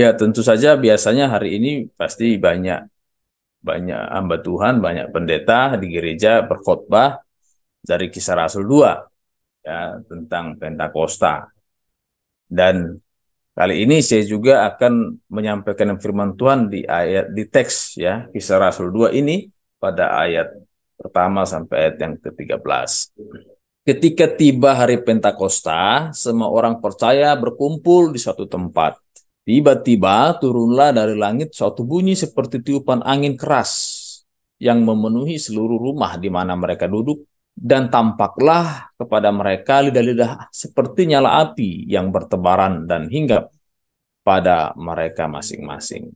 Ya, tentu saja biasanya hari ini pasti banyak banyak hamba Tuhan, banyak pendeta di gereja berkhotbah dari Kisah Rasul 2 ya tentang Pentakosta. Dan kali ini saya juga akan menyampaikan firman Tuhan di ayat di teks ya Kisah Rasul 2 ini pada ayat pertama sampai ayat yang ke-13. Ketika tiba hari Pentakosta, semua orang percaya berkumpul di suatu tempat. Tiba-tiba turunlah dari langit suatu bunyi seperti tiupan angin keras yang memenuhi seluruh rumah di mana mereka duduk, dan tampaklah kepada mereka lidah-lidah seperti nyala api yang bertebaran dan hinggap pada mereka masing-masing.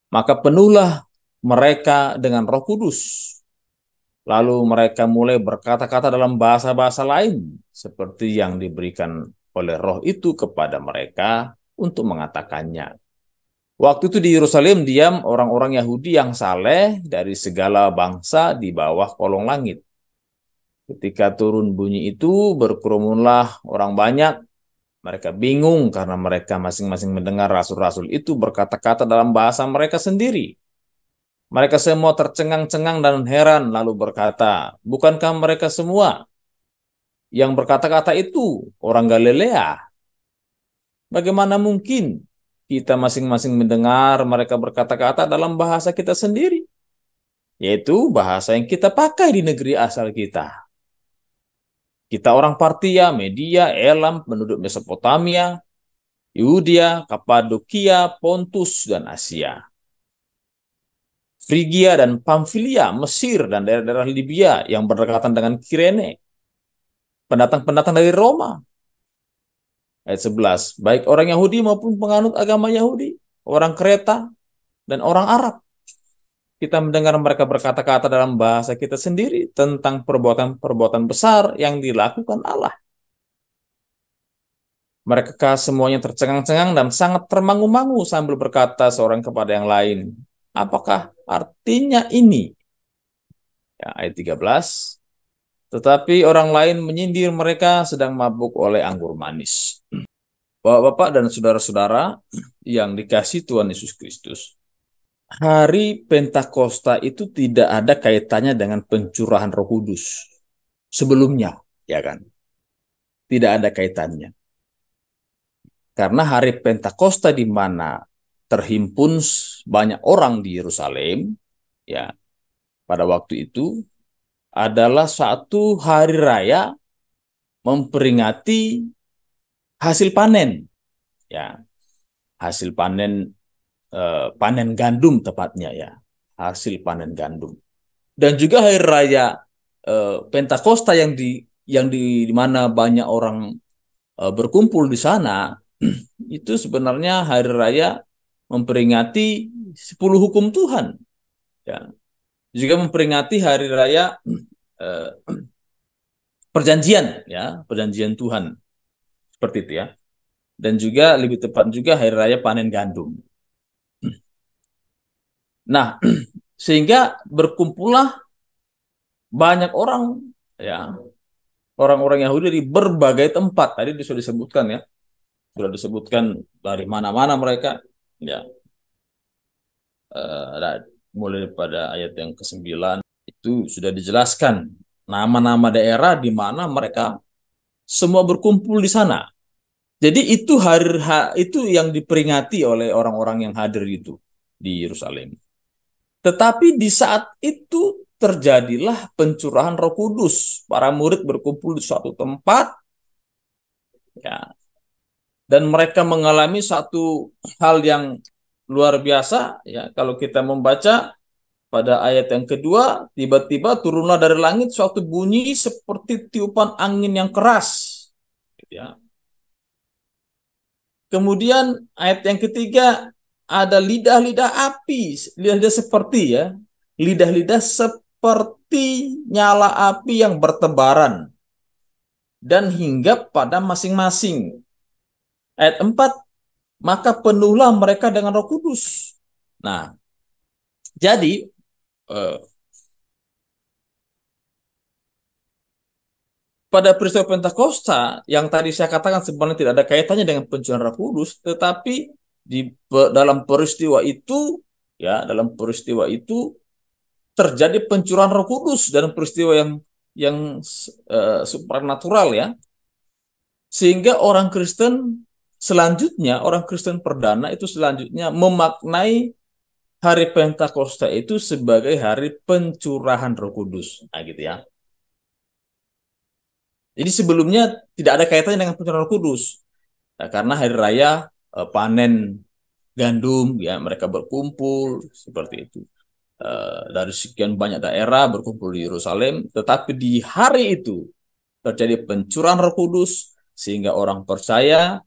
Maka penuhlah mereka dengan Roh Kudus. Lalu mereka mulai berkata-kata dalam bahasa-bahasa lain seperti yang diberikan oleh Roh itu kepada mereka untuk mengatakannya. Waktu itu di Yerusalem diam orang-orang Yahudi yang saleh dari segala bangsa di bawah kolong langit. Ketika turun bunyi itu, berkerumunlah orang banyak. Mereka bingung karena mereka masing-masing mendengar rasul-rasul itu berkata-kata dalam bahasa mereka sendiri. Mereka semua tercengang-cengang dan heran lalu berkata, "Bukankah mereka semua yang berkata-kata itu orang Galilea? Bagaimana mungkin kita masing-masing mendengar mereka berkata-kata dalam bahasa kita sendiri, yaitu bahasa yang kita pakai di negeri asal kita? Kita orang Partia, Media, Elam, penduduk Mesopotamia, Yudea, Kapadokia, Pontus, dan Asia. Frigia dan Pamfilia, Mesir, dan daerah-daerah Libya yang berdekatan dengan Kirene. Pendatang-pendatang dari Roma." Ayat 11. Baik orang Yahudi maupun penganut agama Yahudi, orang Kreta, dan orang Arab. Kita mendengar mereka berkata-kata dalam bahasa kita sendiri tentang perbuatan-perbuatan besar yang dilakukan Allah. Mereka semuanya tercengang-cengang dan sangat termangu-mangu sambil berkata seorang kepada yang lain, "Apakah artinya ini?" Ya, ayat 13. Tetapi orang lain menyindir mereka sedang mabuk oleh anggur manis. Bapak-bapak dan saudara-saudara yang dikasihi Tuhan Yesus Kristus, hari Pentakosta itu tidak ada kaitannya dengan pencurahan Roh Kudus sebelumnya, ya kan? Tidak ada kaitannya. Karena hari Pentakosta di mana terhimpun banyak orang di Yerusalem, ya, pada waktu itu adalah satu hari raya memperingati hasil panen, ya, hasil panen panen gandum tepatnya ya, hasil panen gandum. Dan juga hari raya Pentakosta yang di mana banyak orang berkumpul di sana itu sebenarnya hari raya memperingati 10 hukum Tuhan, ya. Juga memperingati hari raya eh, perjanjian, ya, perjanjian Tuhan seperti itu ya. Dan juga lebih tepat juga hari raya panen gandum. Nah, sehingga berkumpullah banyak orang, ya, orang-orang Yahudi di berbagai tempat. Tadi sudah disebutkan ya, sudah disebutkan dari mana-mana mereka, ya. Mulai pada ayat yang ke-9 itu sudah dijelaskan nama-nama daerah di mana mereka semua berkumpul di sana. Jadi itu itu yang diperingati oleh orang-orang yang hadir itu di Yerusalem. Tetapi di saat itu terjadilah pencurahan Roh Kudus. Para murid berkumpul di suatu tempat, ya, dan mereka mengalami satu hal yang luar biasa, ya. Kalau kita membaca pada ayat yang kedua, tiba-tiba turunlah dari langit suatu bunyi seperti tiupan angin yang keras, gitu ya. Kemudian ayat yang ketiga ada lidah-lidah api, lidah-lidah seperti ya, lidah-lidah seperti nyala api yang bertebaran dan hinggap pada masing-masing. Ayat 4, maka penuhlah mereka dengan Roh Kudus. Nah, jadi eh, pada peristiwa Pentakosta yang tadi saya katakan sebenarnya tidak ada kaitannya dengan pencurahan Roh Kudus, tetapi dalam peristiwa itu, ya, dalam peristiwa itu terjadi pencurahan Roh Kudus dalam peristiwa yang supernatural, ya, sehingga orang Kristen selanjutnya, orang Kristen perdana itu selanjutnya memaknai hari Pentakosta itu sebagai hari pencurahan Roh Kudus, nah gitu ya. Jadi sebelumnya tidak ada kaitannya dengan pencurahan Roh Kudus. Nah, karena hari raya panen gandum, ya, mereka berkumpul seperti itu. Dari sekian banyak daerah berkumpul di Yerusalem, tetapi di hari itu terjadi pencurahan Roh Kudus sehingga orang percaya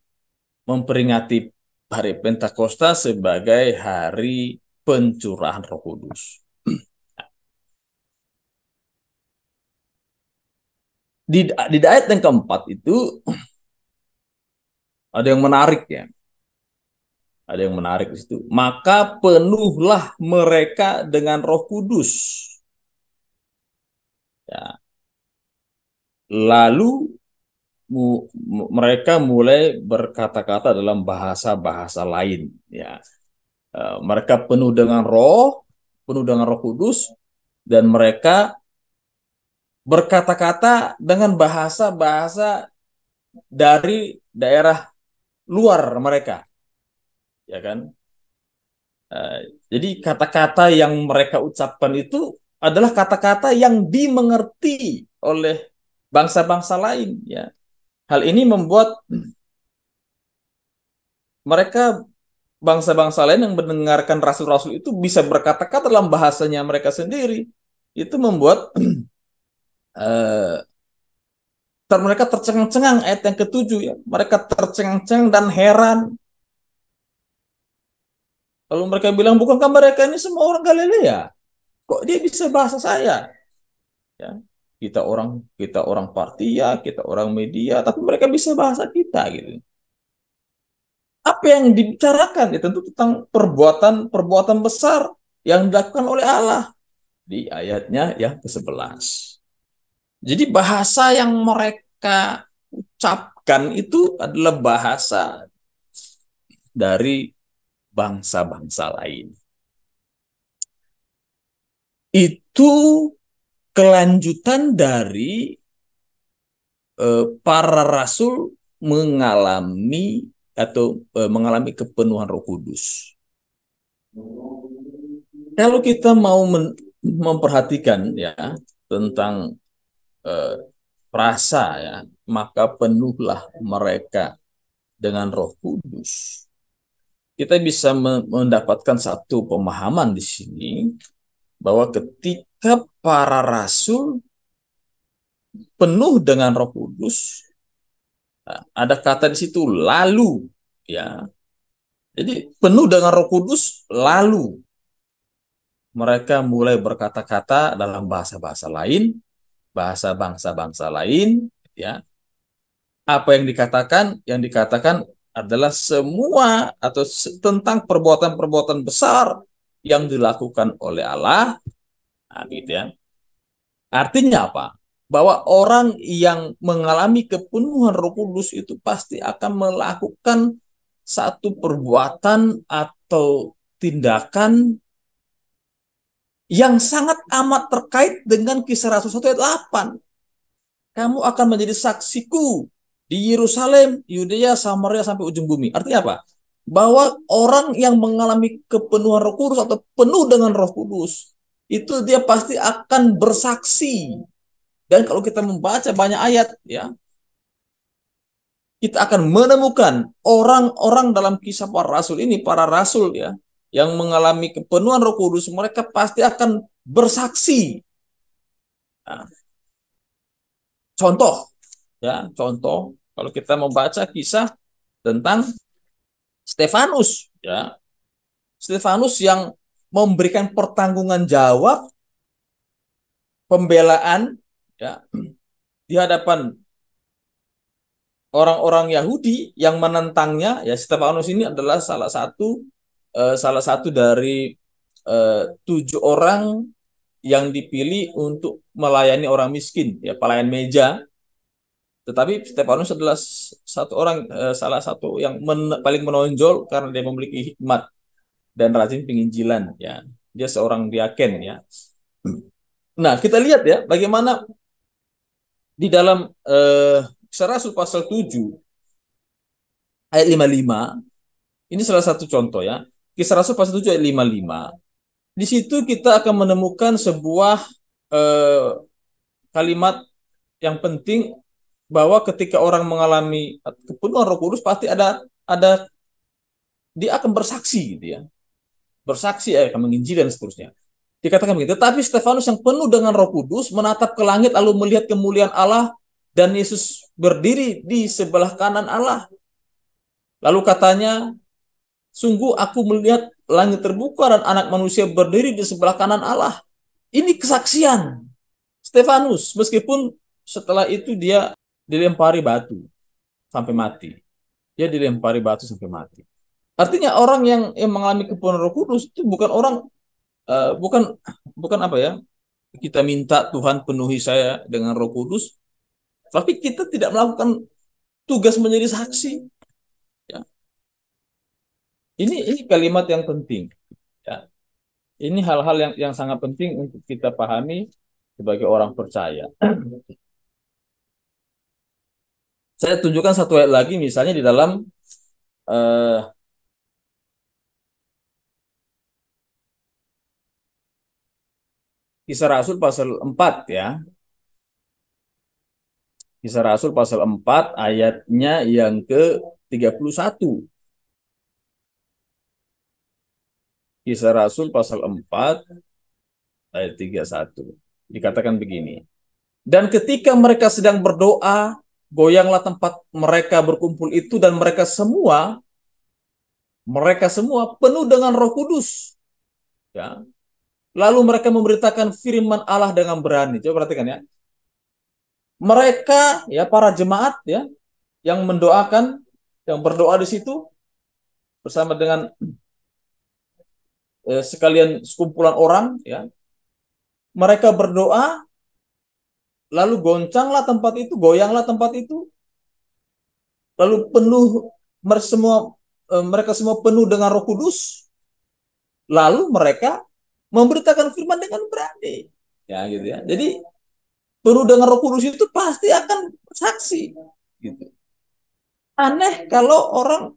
memperingati hari Pentakosta sebagai hari pencurahan Roh Kudus. Di ayat yang keempat itu ada yang menarik, ya. Ada yang menarik di situ. Maka penuhlah mereka dengan Roh Kudus. Ya. Lalu mereka mulai berkata-kata dalam bahasa-bahasa lain. Ya. Mereka penuh dengan Roh Kudus, dan mereka berkata-kata dengan bahasa-bahasa dari daerah luar mereka, ya kan? Eh, jadi kata-kata yang mereka ucapkan itu adalah kata-kata yang dimengerti oleh bangsa-bangsa lain, ya. Hal ini membuat mereka, bangsa-bangsa lain yang mendengarkan rasul-rasul itu bisa berkata-kata dalam bahasanya mereka sendiri. Itu membuat eh, mereka tercengang-cengang, ayat yang ketujuh, ya. Mereka tercengang-cengang dan heran. Lalu mereka bilang, bukankah mereka ini semua orang Galilea? Kok dia bisa bahasa saya? Ya, kita orang Partia, kita orang Media, tapi mereka bisa bahasa kita, gitu. Apa yang dibicarakan? Ya tentu tentang perbuatan-perbuatan besar yang dilakukan oleh Allah di ayatnya yang ke-11. Jadi bahasa yang mereka ucapkan itu adalah bahasa dari bangsa-bangsa lain. Itu kelanjutan dari para rasul mengalami kepenuhan Roh Kudus. Kalau kita mau memperhatikan, ya, tentang eh, frasa, ya, maka penuhlah mereka dengan Roh Kudus. Kita bisa mendapatkan satu pemahaman di sini bahwa ketika para rasul penuh dengan Roh Kudus, ada kata di situ lalu, ya. Jadi penuh dengan Roh Kudus, lalu mereka mulai berkata-kata dalam bahasa-bahasa lain, bahasa bangsa-bangsa lain, ya. Apa yang dikatakan? Yang dikatakan adalah semua atau tentang perbuatan-perbuatan besar yang dilakukan oleh Allah, nah, gitu ya. Artinya apa? Bahwa orang yang mengalami kepenuhan Roh Kudus itu pasti akan melakukan satu perbuatan atau tindakan yang sangat amat terkait dengan Kisah Rasul 1 ayat 8. Kamu akan menjadi saksiku di Yerusalem, Yudea, Samaria sampai ujung bumi. Artinya apa? Bahwa orang yang mengalami kepenuhan Roh Kudus atau penuh dengan Roh Kudus itu dia pasti akan bersaksi. Dan kalau kita membaca banyak ayat, ya, kita akan menemukan orang-orang dalam kisah para rasul ini, para rasul, ya, yang mengalami kepenuhan Roh Kudus, mereka pasti akan bersaksi. Nah, contoh, ya, contoh kalau kita membaca kisah tentang Stefanus, ya, Stefanus yang memberikan pertanggungan jawab pembelaan, ya, di hadapan orang-orang Yahudi yang menentangnya. Ya, Stefanus ini adalah salah satu dari 7 orang yang dipilih untuk melayani orang miskin, ya, pelayan meja Tetapi Stefanus adalah satu orang, salah satu yang paling menonjol karena dia memiliki hikmat dan rajin penginjilan. Ya, dia seorang diaken ya. Nah, kita lihat ya bagaimana di dalam Kisah Rasul pasal 7 ayat 55. Ini salah satu contoh ya. Kisah Rasul pasal 7 ayat 55. Di situ kita akan menemukan sebuah eh, kalimat yang penting, bahwa ketika orang mengalami kepenuhan Roh Kudus pasti ada dia akan bersaksi gitu ya. Bersaksi, akan menginjil dan seterusnya. Dikatakan begitu. Tetapi Stefanus yang penuh dengan Roh Kudus menatap ke langit lalu melihat kemuliaan Allah dan Yesus berdiri di sebelah kanan Allah. Lalu katanya, sungguh aku melihat langit terbuka dan anak manusia berdiri di sebelah kanan Allah. Ini kesaksian Stefanus, meskipun setelah itu dia dilempari batu sampai mati. Dia dilempari batu sampai mati. Artinya orang yang mengalami kepenuhan Roh Kudus itu bukan orang, bukan bukan apa ya? Kita minta Tuhan penuhi saya dengan Roh Kudus, tapi kita tidak melakukan tugas menjadi saksi. Ya. Ini kalimat yang penting. Ya. Ini hal-hal yang sangat penting untuk kita pahami sebagai orang percaya. Saya tunjukkan satu ayat lagi, misalnya di dalam eh, Kisah Rasul pasal 4 ya. Kisah Rasul pasal 4 ayatnya yang ke-31. Kisah Rasul pasal 4 ayat 31. Dikatakan begini. Dan ketika mereka sedang berdoa, goyanglah tempat mereka berkumpul itu dan mereka semua penuh dengan Roh Kudus. Ya. Lalu mereka memberitakan firman Allah dengan berani. Coba perhatikan ya. Mereka ya, para jemaat ya, yang mendoakan, yang berdoa di situ bersama dengan sekalian sekumpulan orang ya. Mereka berdoa, lalu goncanglah tempat itu, goyanglah tempat itu, lalu penuh mereka semua penuh dengan Roh Kudus, lalu mereka memberitakan firman dengan berani. Ya gitu ya. Jadi penuh dengan Roh Kudus itu pasti akan saksi gitu. Aneh kalau orang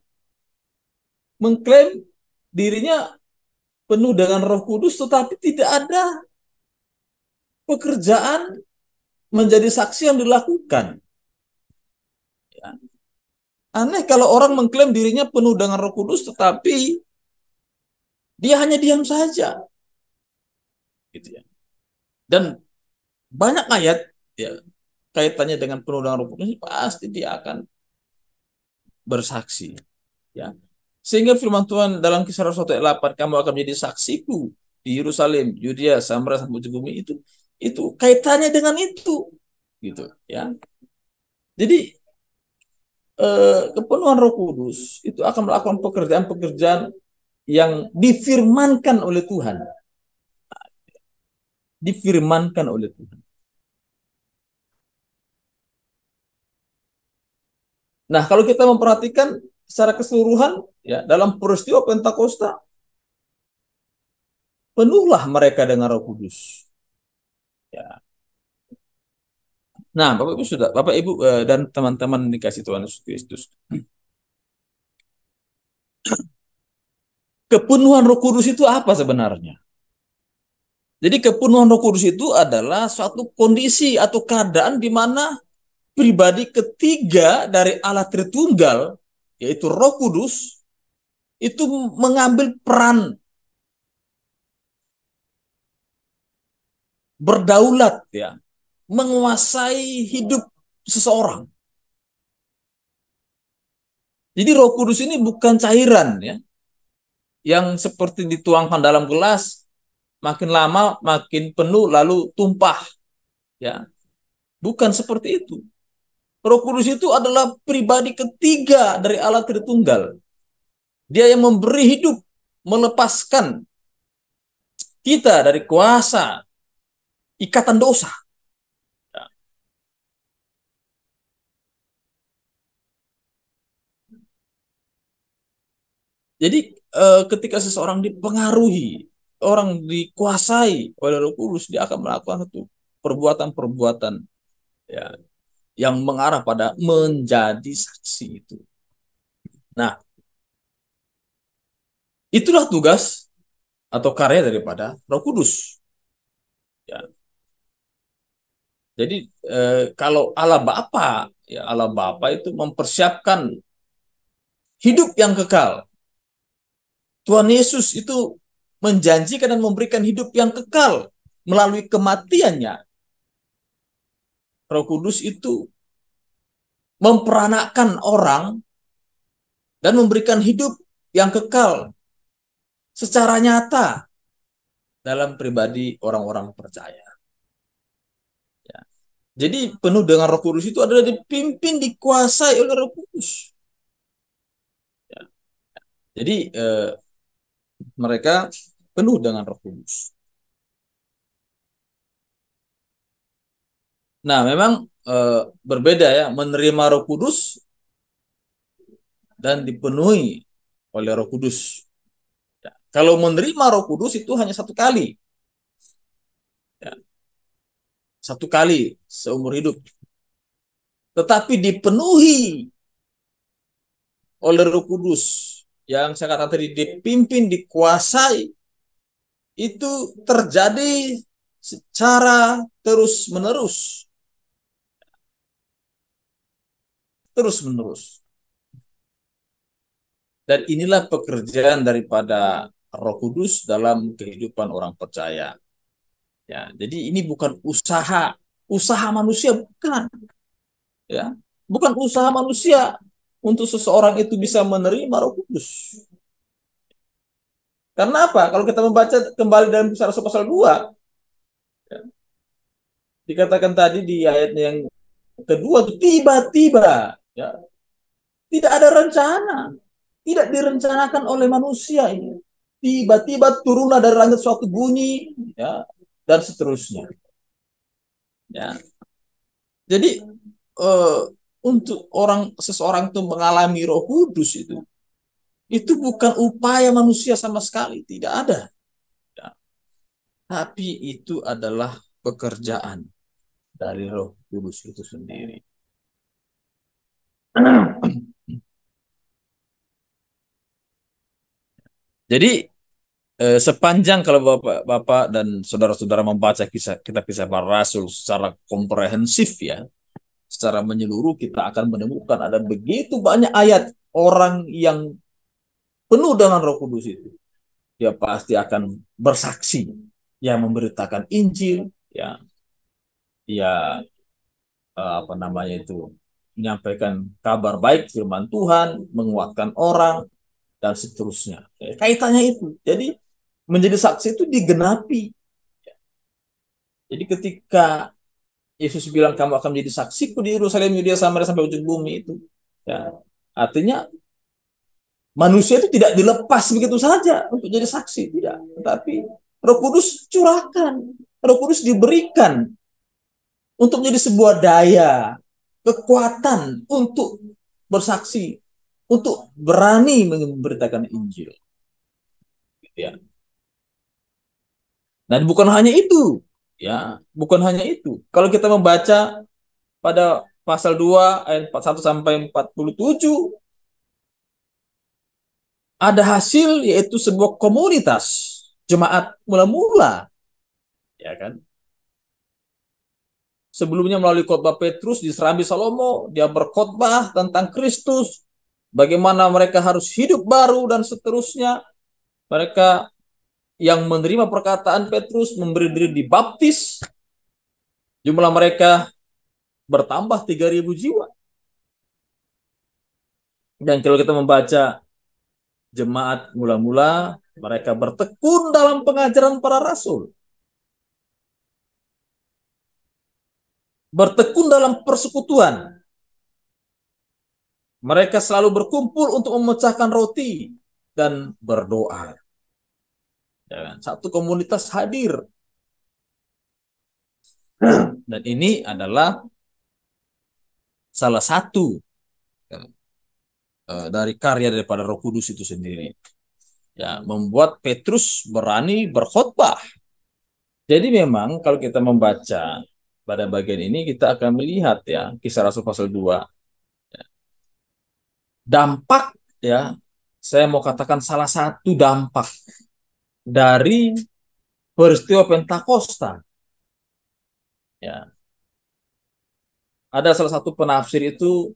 mengklaim dirinya penuh dengan Roh Kudus tetapi tidak ada pekerjaan menjadi saksi yang dilakukan. Ya. Aneh kalau orang mengklaim dirinya penuh dengan Roh Kudus tetapi dia hanya diam saja, gitu ya. Dan banyak ayat ya kaitannya dengan penuh dengan Roh Kudus pasti dia akan bersaksi, ya. Sehingga firman Tuhan dalam Kisah Rasul 1 ayat 8, kamu akan menjadi saksiku di Yerusalem, Yudea, Samaria sampai ujung bumi, itu kaitannya dengan itu, gitu ya. Jadi kepenuhan Roh Kudus itu akan melakukan pekerjaan-pekerjaan yang difirmankan oleh Tuhan. Difirmankan oleh Tuhan. Nah, kalau kita memperhatikan secara keseluruhan, ya, dalam peristiwa Pentakosta, penuhlah mereka dengan Roh Kudus. Ya. Nah, Bapak Ibu Bapak Ibu dan teman-teman dikasih Tuhan Yesus Kristus. Kepenuhan Roh Kudus itu apa sebenarnya? Jadi kepenuhan Roh Kudus itu adalah suatu kondisi atau keadaan di mana pribadi ketiga dari Allah Tritunggal, yaitu Roh Kudus, itu mengambil peran berdaulat ya, menguasai hidup seseorang. Jadi Roh Kudus ini bukan cairan ya, yang seperti dituangkan dalam gelas, makin lama makin penuh lalu tumpah ya. Bukan seperti itu. Roh Kudus itu adalah pribadi ketiga dari Allah Tritunggal. Dia yang memberi hidup, melepaskan kita dari kuasa ikatan dosa. Jadi ketika seseorang dipengaruhi, orang dikuasai oleh Roh Kudus, dia akan melakukan satu perbuatan-perbuatan, ya, yang mengarah pada menjadi saksi itu. Nah, itulah tugas atau karya daripada Roh Kudus. Ya, jadi kalau Allah Bapa, ya Allah Bapa itu mempersiapkan hidup yang kekal. Tuhan Yesus itu menjanjikan dan memberikan hidup yang kekal melalui kematiannya. Roh Kudus itu memperanakkan orang dan memberikan hidup yang kekal secara nyata dalam pribadi orang-orang percaya. Ya. Jadi penuh dengan Roh Kudus itu adalah dipimpin, dikuasai oleh Roh Kudus. Ya. Jadi mereka penuh dengan Roh Kudus. Nah, memang berbeda ya menerima Roh Kudus dan dipenuhi oleh Roh Kudus. Ya. Kalau menerima Roh Kudus itu hanya satu kali, ya. Satu kali seumur hidup. Tetapi dipenuhi oleh Roh Kudus yang saya katakan tadi dipimpin, dikuasai, itu terjadi secara terus-menerus, terus-menerus. Dan inilah pekerjaan daripada Roh Kudus dalam kehidupan orang percaya. Ya, jadi ini bukan usaha manusia, bukan, ya, bukan usaha manusia untuk seseorang itu bisa menerima Roh Kudus. Karena apa? Kalau kita membaca kembali dalam Kisah Rasul pasal 2, ya, dikatakan tadi di ayatnya yang kedua, tiba-tiba, ya, tidak ada rencana, tidak direncanakan oleh manusia ini. Tiba-tiba turunlah dari langit suatu bunyi, ya, dan seterusnya. Ya. Jadi eh, untuk seseorang itu mengalami Roh Kudus itu bukan upaya manusia sama sekali, tidak ada. Ya. Tapi itu adalah pekerjaan dari Roh Kudus itu sendiri. Jadi sepanjang kalau Bapak dan saudara-saudara membaca kisah para rasul secara komprehensif, ya, secara menyeluruh, kita akan menemukan ada begitu banyak ayat orang yang penuh dengan Roh Kudus itu. Dia pasti akan bersaksi, yang memberitakan Injil, ya, ya, apa namanya itu, menyampaikan kabar baik firman Tuhan, menguatkan orang dan seterusnya. Kaitannya itu. Jadi menjadi saksi itu digenapi. Jadi ketika Yesus bilang kamu akan menjadi saksiku di Yerusalem, Yudea, Samaria sampai ujung bumi itu, ya, artinya manusia itu tidak dilepas begitu saja untuk jadi saksi, tidak. Tetapi Roh Kudus curahkan, Roh Kudus diberikan untuk menjadi sebuah daya, kekuatan untuk bersaksi, untuk berani memberitakan Injil. Ya. Dan bukan hanya itu, ya, bukan hanya itu. Kalau kita membaca pada pasal 2 ayat 41 sampai 47, ada hasil yaitu sebuah komunitas jemaat mula-mula, ya kan? Sebelumnya melalui khotbah Petrus di Serambi Salomo, dia berkhotbah tentang Kristus, bagaimana mereka harus hidup baru dan seterusnya. Mereka yang menerima perkataan Petrus memberi diri dibaptis, jumlah mereka bertambah 3.000 jiwa. Dan kalau kita membaca jemaat mula-mula, mereka bertekun dalam pengajaran para rasul, bertekun dalam persekutuan. Mereka selalu berkumpul untuk memecahkan roti dan berdoa. Ya kan? Satu komunitas hadir. Dan ini adalah salah satu dari karya daripada Roh Kudus itu sendiri. Ya, membuat Petrus berani berkhotbah. Jadi memang kalau kita membaca pada bagian ini kita akan melihat ya Kisah Rasul pasal 2 dampak ya, saya mau katakan salah satu dampak dari peristiwa Pentakosta. Ya, ada salah satu penafsir itu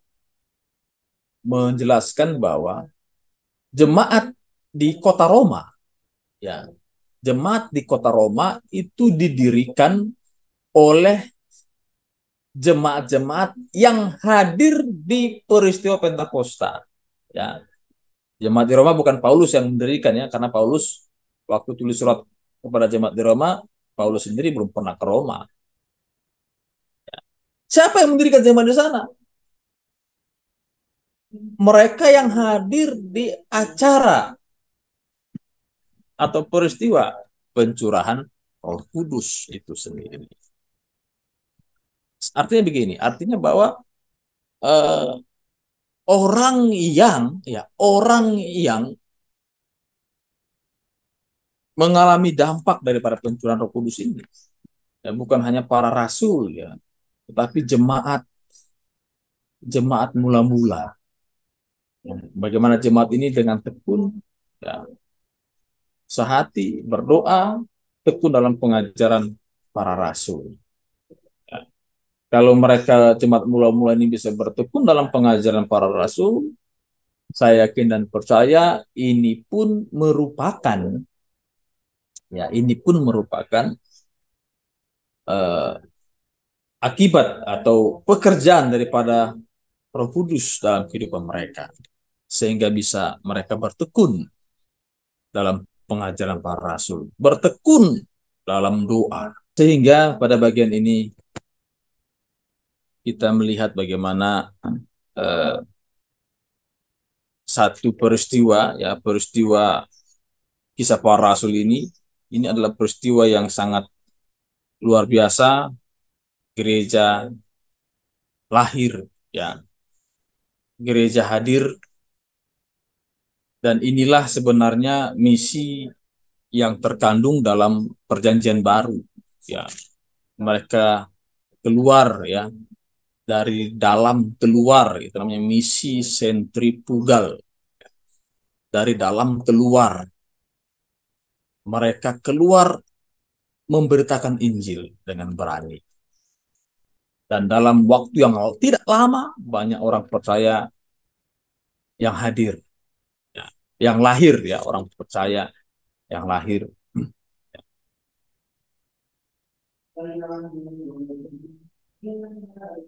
menjelaskan bahwa jemaat di kota Roma, ya, jemaat di kota Roma itu didirikan oleh jemaat-jemaat yang hadir di peristiwa Pentakosta. Ya, jemaat di Roma bukan Paulus yang mendirikan ya, karena Paulus waktu tulis surat kepada jemaat di Roma, Paulus sendiri belum pernah ke Roma. Siapa yang mendirikan jemaat di sana? Mereka yang hadir di acara atau peristiwa pencurahan Roh Kudus itu sendiri. Artinya begini, artinya bahwa eh, orang yang mengalami dampak daripada pencurahan Roh Kudus ini, ya, bukan hanya para rasul ya, tetapi jemaat jemaat mula-mula. Ya, bagaimana jemaat ini dengan tekun, ya, sehati berdoa, tekun dalam pengajaran para rasul. Ya, kalau mereka jemaat mula-mula ini bisa bertekun dalam pengajaran para rasul, saya yakin dan percaya ini pun merupakan eh, akibat atau pekerjaan daripada Roh Kudus dalam kehidupan mereka, sehingga bisa mereka bertekun dalam pengajaran para rasul, bertekun dalam doa. Sehingga pada bagian ini kita melihat bagaimana eh, satu peristiwa, ya peristiwa kisah para rasul ini adalah peristiwa yang sangat luar biasa. Gereja lahir, ya, gereja hadir, dan inilah sebenarnya misi yang terkandung dalam perjanjian baru. Ya, mereka keluar ya dari dalam keluar, itu namanya misi sentrifugal. Dari dalam keluar, mereka keluar memberitakan Injil dengan berani. Dan dalam waktu yang tidak lama, banyak orang percaya yang hadir, ya, yang lahir ya, orang percaya yang lahir.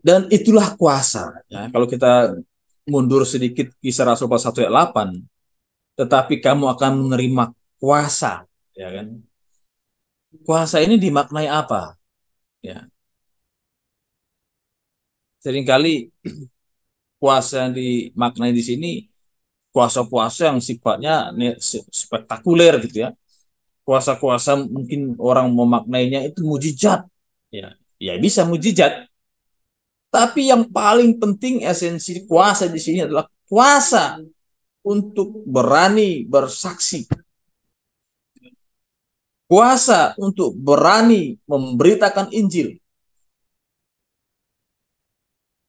Dan itulah kuasa. Ya. Kalau kita mundur sedikit kisah Rasul pasal 1 ayat 8, tetapi kamu akan menerima kuasa, ya kan? Kuasa ini dimaknai apa? Ya, seringkali kuasa yang dimaknai di sini kuasa-kuasa yang sifatnya spektakuler gitu ya. Kuasa-kuasa mungkin orang memaknainya itu mujizat. Ya, ya bisa mujizat. Tapi yang paling penting esensi kuasa di sini adalah kuasa untuk berani bersaksi. Kuasa untuk berani memberitakan Injil.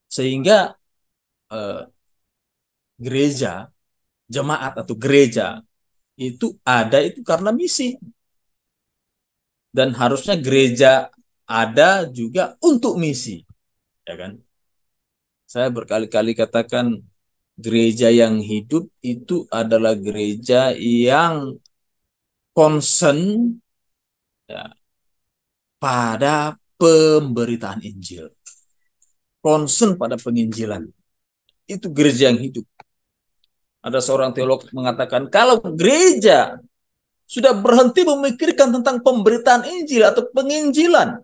Sehingga eh, gereja, jemaat atau gereja itu ada itu karena misi. Dan harusnya gereja ada juga untuk misi. Ya kan? Saya berkali-kali katakan gereja yang hidup itu adalah gereja yang concern, ya, pada pemberitaan Injil. Concern pada penginjilan. Itu gereja yang hidup. Ada seorang teolog mengatakan kalau gereja sudah berhenti memikirkan tentang pemberitaan Injil atau penginjilan,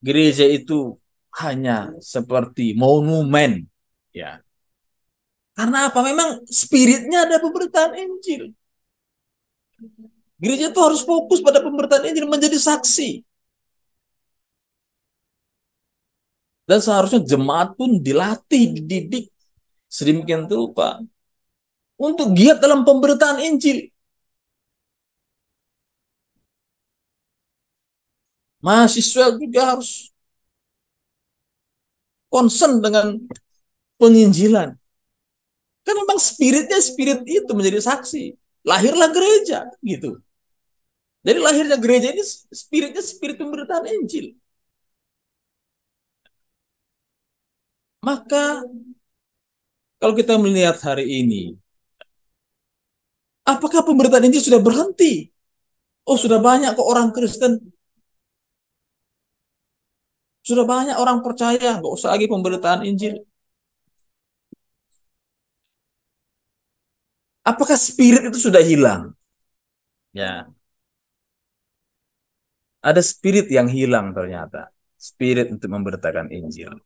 gereja itu hanya seperti monumen, ya. Karena apa? Memang spiritnya ada pemberitaan Injil. Gereja itu harus fokus pada pemberitaan Injil, menjadi saksi. Dan seharusnya jemaat pun dilatih, dididik sedemikian rupa untuk giat dalam pemberitaan Injil. Mahasiswa juga harus concern dengan penginjilan. Kan memang spiritnya spirit itu menjadi saksi. Lahirlah gereja gitu. Jadi lahirnya gereja ini spiritnya spirit pemberitaan Injil. Maka kalau kita melihat hari ini, apakah pemberitaan Injil sudah berhenti? Oh, sudah banyak kok orang Kristen, sudah banyak orang percaya, nggak usah lagi pemberitaan Injil. Apakah spirit itu sudah hilang? Ya, ada spirit yang hilang ternyata. Spirit untuk memberitakan Injil.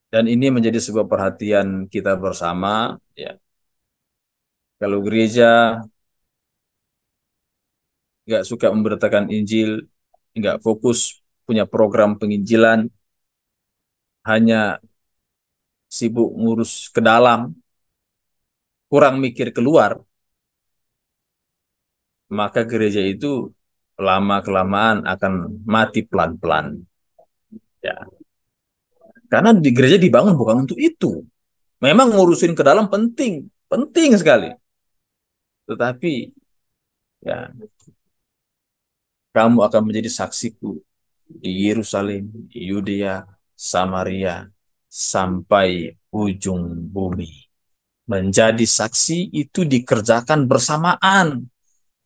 Dan ini menjadi sebuah perhatian kita bersama. Ya, kalau gereja nggak suka memberitakan Injil, nggak fokus punya program penginjilan, hanya sibuk ngurus ke dalam, kurang mikir keluar, maka gereja itu lama-kelamaan akan mati pelan-pelan. Ya, karena di gereja dibangun bukan untuk itu. Memang ngurusin ke dalam penting, penting sekali. Tetapi ya, kamu akan menjadi saksiku di Yerusalem, di Yudea, Samaria, sampai ujung bumi. Menjadi saksi itu dikerjakan bersamaan.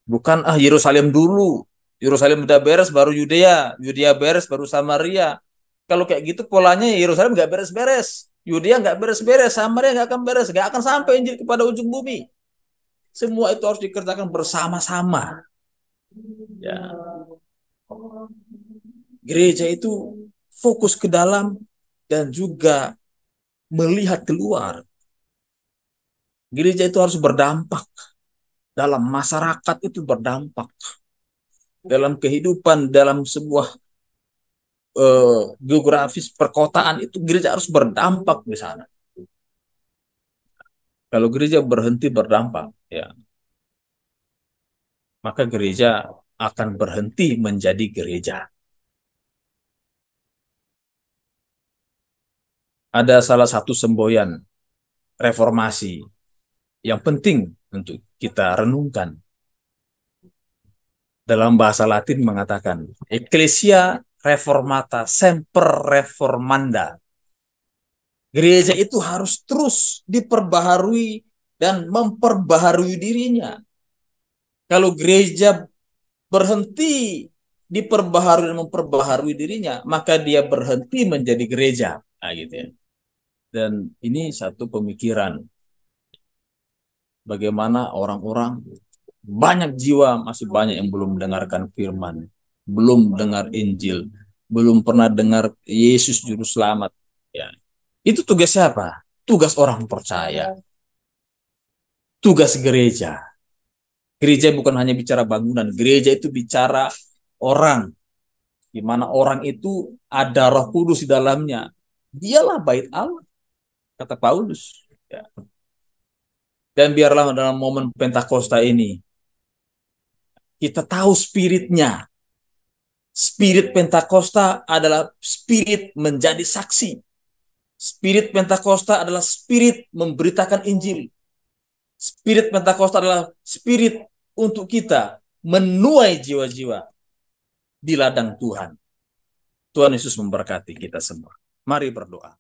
Bukan Yerusalem dulu. Yerusalem udah beres baru Yudea. Yudea beres baru Samaria. Kalau kayak gitu polanya Yerusalem nggak beres-beres. Yudea nggak beres-beres. Samaria nggak akan beres. Nggak akan sampai Injil kepada ujung bumi. Semua itu harus dikerjakan bersama-sama. Ya, gereja itu fokus ke dalam dan juga melihat keluar. Gereja itu harus berdampak dalam masyarakat, itu berdampak dalam kehidupan, dalam sebuah geografis perkotaan, itu gereja harus berdampak di sana. Kalau gereja berhenti berdampak, ya, maka gereja akan berhenti menjadi gereja. Ada salah satu semboyan reformasi yang penting untuk kita renungkan. Dalam bahasa Latin mengatakan, Ecclesia Reformata Semper Reformanda. Gereja itu harus terus diperbaharui dan memperbaharui dirinya. Kalau gereja berhenti diperbaharui dan memperbaharui dirinya, maka dia berhenti menjadi gereja. Nah, gitu ya. Dan ini satu pemikiran bagaimana orang-orang, banyak jiwa, masih banyak yang belum mendengarkan firman, belum dengar Injil, belum pernah dengar Yesus Juru Selamat. Ya. Itu tugas siapa? Tugas orang percaya. Tugas gereja. Gereja bukan hanya bicara bangunan. Gereja itu bicara orang. Di mana orang itu ada Roh Kudus di dalamnya. Dialah bait Allah, kata Paulus. Ya. Dan biarlah dalam momen Pentakosta ini, kita tahu spiritnya. Spirit Pentakosta adalah spirit menjadi saksi. Spirit Pentakosta adalah spirit memberitakan Injil. Spirit Pentakosta adalah spirit untuk kita menuai jiwa-jiwa di ladang Tuhan. Tuhan Yesus memberkati kita semua. Mari berdoa.